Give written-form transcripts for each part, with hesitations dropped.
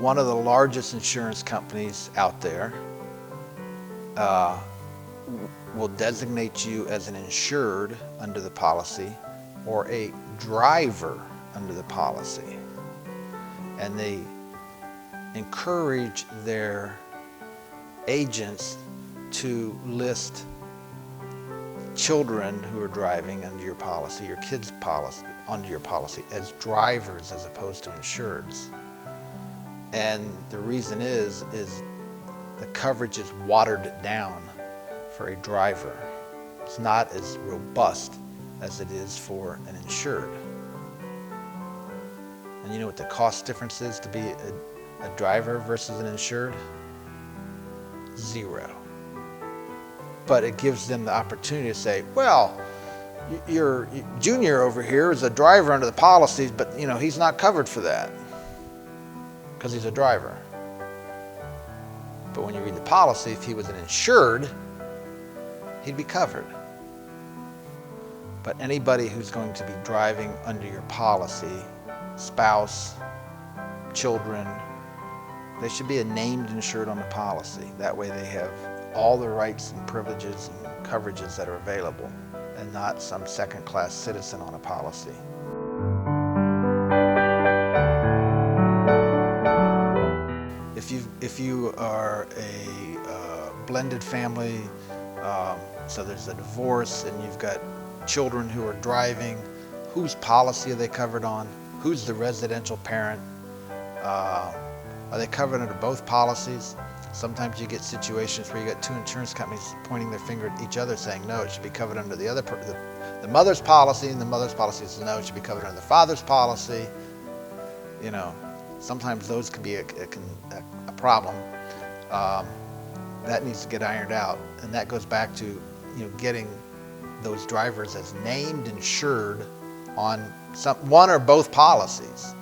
one of the largest insurance companies out there will designate you as an insured under the policy or a driver under the policy. And they encourage their agents to list children who are driving under your policy, your kids' policy, under your policy as drivers as opposed to insureds. And the reason is the coverage is watered down for a driver. It's not as robust as it is for an insured. And you know what the cost difference is to be a driver versus an insured? 0. But it gives them the opportunity to say, well, your Junior over here is a driver under the policies, but he's not covered for that because he's a driver. But when you read the policy, if he was an insured, he'd be covered. But anybody who's going to be driving under your policy, spouse, children, they should be a named insured on the policy. That way they have all the rights and privileges and coverages that are available, and not some second-class citizen on a policy. If you are a blended family, so there's a divorce and you've got children who are driving, whose policy are they covered on? Who's the residential parent? Are they covered under both policies? Sometimes you get situations where you got two insurance companies pointing their finger at each other saying, no, it should be covered under the mother's policy, and the mother's policy says, no, it should be covered under the father's policy. Sometimes those can be a problem. That needs to get ironed out, and that goes back to getting those drivers as named insured on one or both policies.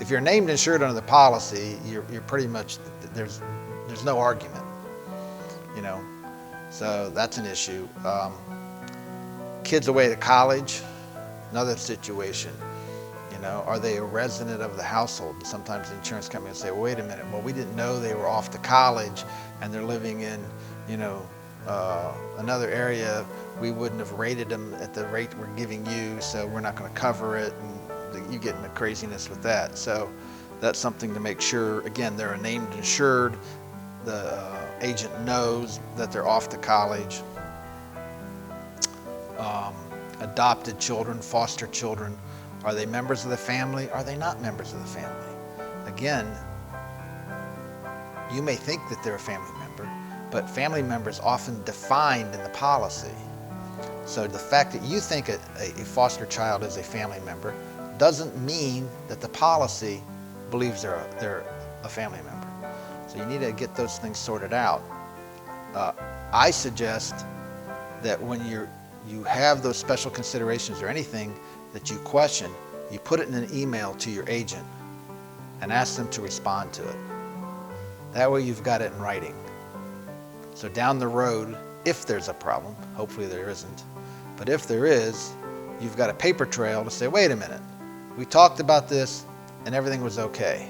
If you're named insured under the policy, you're pretty much, there's no argument, so that's an issue. Kids away to college, another situation. Are they a resident of the household? And sometimes the insurance company will say, well, wait a minute, well, we didn't know they were off to college and they're living in another area. We wouldn't have rated them at the rate we're giving you, so we're not going to cover it, and you get into craziness with that. So that's something to make sure, again, they're a named insured. The agent knows that they're off to college. Adopted children, foster children, are they members of the family? Are they not members of the family? Again, you may think that they're a family member, but family members often defined in the policy. So the fact that you think a foster child is a family member doesn't mean that the policy believes they're a family member. So you need to get those things sorted out. I suggest that when you have those special considerations or anything that you question, you put it in an email to your agent and ask them to respond to it. That way you've got it in writing. So down the road, if there's a problem, hopefully there isn't, but if there is, you've got a paper trail to say, wait a minute, we talked about this and everything was okay.